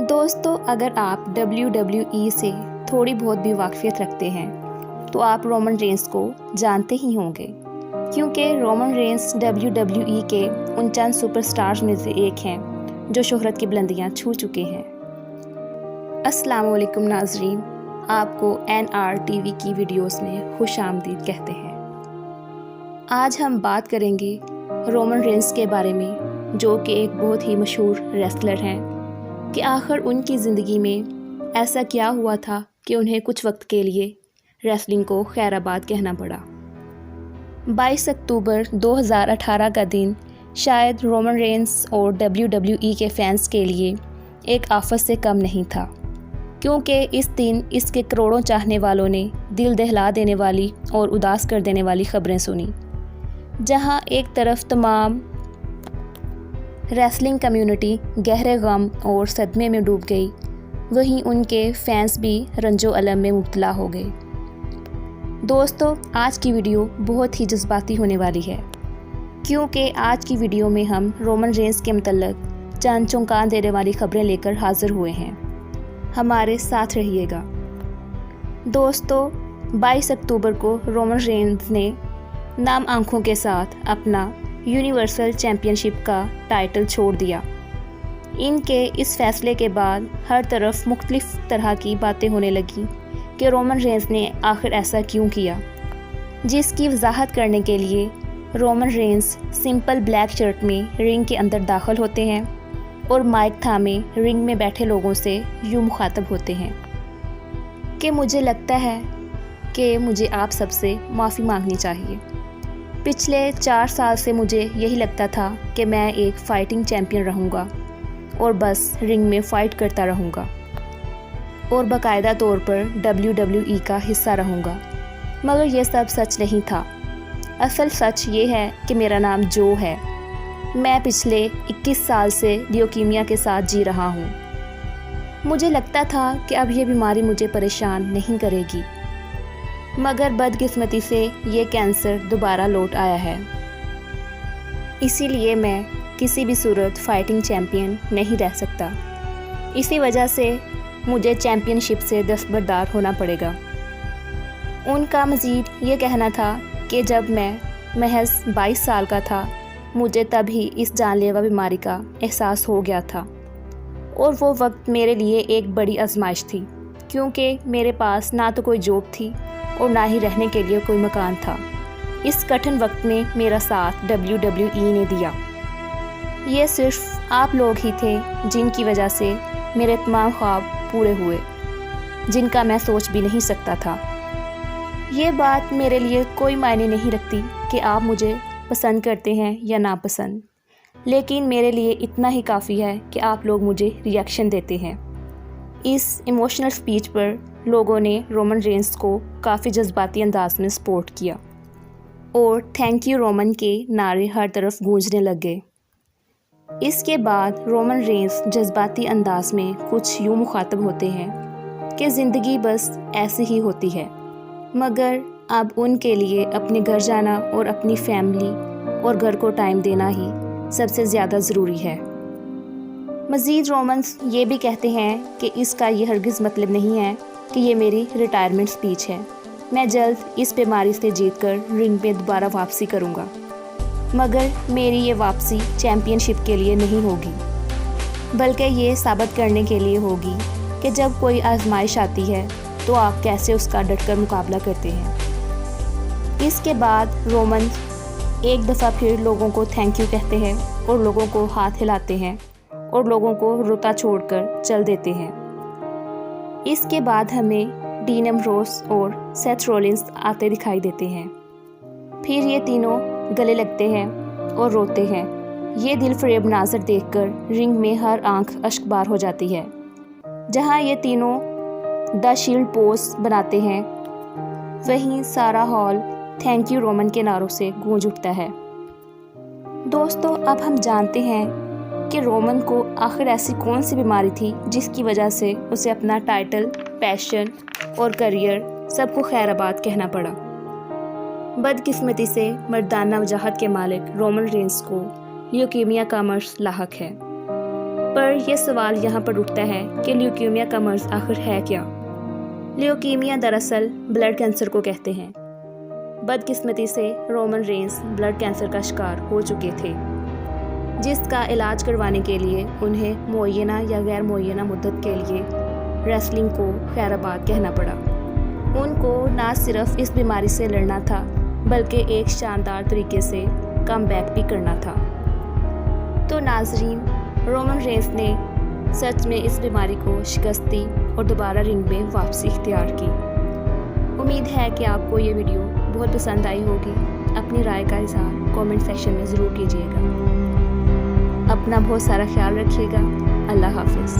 दोस्तों, अगर आप WWE से थोड़ी बहुत भी वाकफियत रखते हैं तो आप रोमन रेंस को जानते ही होंगे, क्योंकि रोमन रेंस WWE के उन चंद सुपरस्टार्स में से एक हैं जो शोहरत की बुलंदियां छू चुके हैं। अस्सलाम वालेकुम नाजरीन, आपको NRTV की वीडियोस में खुश आमदीद कहते हैं। आज हम बात करेंगे रोमन रेंस के बारे में, जो कि एक बहुत ही मशहूर रेसलर हैं, कि आखिर उनकी ज़िंदगी में ऐसा क्या हुआ था कि उन्हें कुछ वक्त के लिए रेसलिंग को खैराबाद कहना पड़ा। 22 अक्टूबर 2018 का दिन शायद रोमन रेंस और WWE के फैंस के लिए एक आफत से कम नहीं था, क्योंकि इस दिन इसके करोड़ों चाहने वालों ने दिल दहला देने वाली और उदास कर देने वाली खबरें सुनी। जहां एक तरफ तमाम रेसलिंग कम्युनिटी गहरे गम और सदमे में डूब गई, वहीं उनके फैंस भी रंजो अलम में मुब्तला हो गए। दोस्तों, आज की वीडियो बहुत ही जज्बाती होने वाली है, क्योंकि आज की वीडियो में हम रोमन रेंस के मतलब चंद चौंका देने वाली खबरें लेकर हाजिर हुए हैं। हमारे साथ रहिएगा। दोस्तों, 22 अक्टूबर को रोमन रेंस ने नाम आंखों के साथ अपना यूनिवर्सल चैम्पियनशिप का टाइटल छोड़ दिया। इनके इस फैसले के बाद हर तरफ मुख्तलिफ तरह की बातें होने लगी कि रोमन रेंस ने आखिर ऐसा क्यों किया, जिसकी वजाहत करने के लिए Roman Reigns simple black shirt में रिंग के अंदर दाखिल होते हैं और माइक थामे रिंग में बैठे लोगों से यूँ मुखातब होते हैं कि मुझे लगता है कि मुझे आप सबसे माफ़ी मांगनी चाहिए। पिछले 4 साल से मुझे यही लगता था कि मैं एक फ़ाइटिंग चैम्पियन रहूँगा और बस रिंग में फ़ाइट करता रहूँगा और बाकायदा तौर पर WWE का हिस्सा रहूँगा, मगर यह सब सच नहीं था। असल सच ये है कि मेरा नाम जो है। मैं पिछले 21 साल से ल्यूकीमिया के साथ जी रहा हूँ। मुझे लगता था कि अब यह बीमारी मुझे परेशान नहीं करेगी, मगर बदकिस्मती से ये कैंसर दोबारा लौट आया है। इसीलिए मैं किसी भी सूरत फ़ाइटिंग चैम्पियन नहीं रह सकता। इसी वजह से मुझे चैम्पियनशिप से दस्तबरदार होना पड़ेगा। उनका मज़ीद ये कहना था कि जब मैं महज 22 साल का था, मुझे तभी इस जानलेवा बीमारी का एहसास हो गया था, और वो वक्त मेरे लिए एक बड़ी आजमाइश थी, क्योंकि मेरे पास ना तो कोई जॉब थी और ना ही रहने के लिए कोई मकान था। इस कठिन वक्त में मेरा साथ WWE ने दिया। ये सिर्फ आप लोग ही थे जिनकी वजह से मेरे तमाम ख्वाब पूरे हुए, जिनका मैं सोच भी नहीं सकता था। ये बात मेरे लिए कोई मायने नहीं रखती कि आप मुझे पसंद करते हैं या नापसंद, लेकिन मेरे लिए इतना ही काफ़ी है कि आप लोग मुझे रिएक्शन देते हैं। इस इमोशनल स्पीच पर लोगों ने रोमन रेंस को काफ़ी जज्बाती अंदाज में सपोर्ट किया और थैंक यू रोमन के नारे हर तरफ गूंजने लग गए। इसके बाद रोमन रेंस जज्बाती अंदाज में कुछ यूँ मुखातब होते हैं कि ज़िंदगी बस ऐसी ही होती है, मगर अब उनके लिए अपने घर जाना और अपनी फैमिली और घर को टाइम देना ही सबसे ज़्यादा ज़रूरी है। मज़ीद रोमन्स ये भी कहते हैं कि इसका ये हरगिज़ मतलब नहीं है कि ये मेरी रिटायरमेंट स्पीच है। मैं जल्द इस बीमारी से जीतकर रिंग में दोबारा वापसी करूँगा, मगर मेरी ये वापसी चैम्पियनशिप के लिए नहीं होगी, बल्कि ये साबित करने के लिए होगी कि जब कोई आजमाइश आती है तो आप कैसे उसका डटकर मुकाबला करते हैं। इसके बाद रोमन एक दफ़ा फिर लोगों को थैंक यू कहते हैं और लोगों को हाथ हिलाते हैं और लोगों को रोता छोड़कर चल देते हैं। इसके बाद हमें डीन एम्ब्रोस और सेथ रॉलिंस आते दिखाई देते हैं। फिर ये तीनों गले लगते हैं और रोते हैं। ये दिलफरेब नाज़र देखकर रिंग में हर आंख अश्कबार हो जाती है। जहां ये तीनों द शील्ड पोज बनाते हैं, वहीं सारा हॉल थैंक यू रोमन के नारों से गूंज उठता है। दोस्तों, अब हम जानते हैं कि रोमन को आखिर ऐसी कौन सी बीमारी थी जिसकी वजह से उसे अपना टाइटल, पैशन और करियर सबको खैराबाद कहना पड़ा। बदकिस्मती से मर्दाना वजाहत के मालिक रोमन रेंस को ल्यूकीमिया का मर्ज लाहक है। पर यह सवाल यहाँ पर उठता है कि ल्यूकीमिया का मर्ज़ आखिर है क्या। ल्यूकीमिया दरअसल ब्लड कैंसर को कहते हैं। बदकिस्मती से रोमन रेंस ब्लड कैंसर का शिकार हो चुके थे, जिसका इलाज करवाने के लिए उन्हें मुअय्यना या गैर मुअय्यना मुद्दत के लिए रेसलिंग को खैराबाद कहना पड़ा। उनको ना सिर्फ इस बीमारी से लड़ना था बल्कि एक शानदार तरीके से कम बैक भी करना था। तो नाजरीन, रोमन रेंस ने सच में इस बीमारी को शिकस्त दी और दोबारा रिंग में वापसी इख्तियार की। उम्मीद है कि आपको ये वीडियो बहुत पसंद आई होगी। अपनी राय का इज़हार कमेंट सेक्शन में ज़रूर कीजिएगा। अपना बहुत सारा ख्याल रखिएगा। अल्लाह हाफिज़।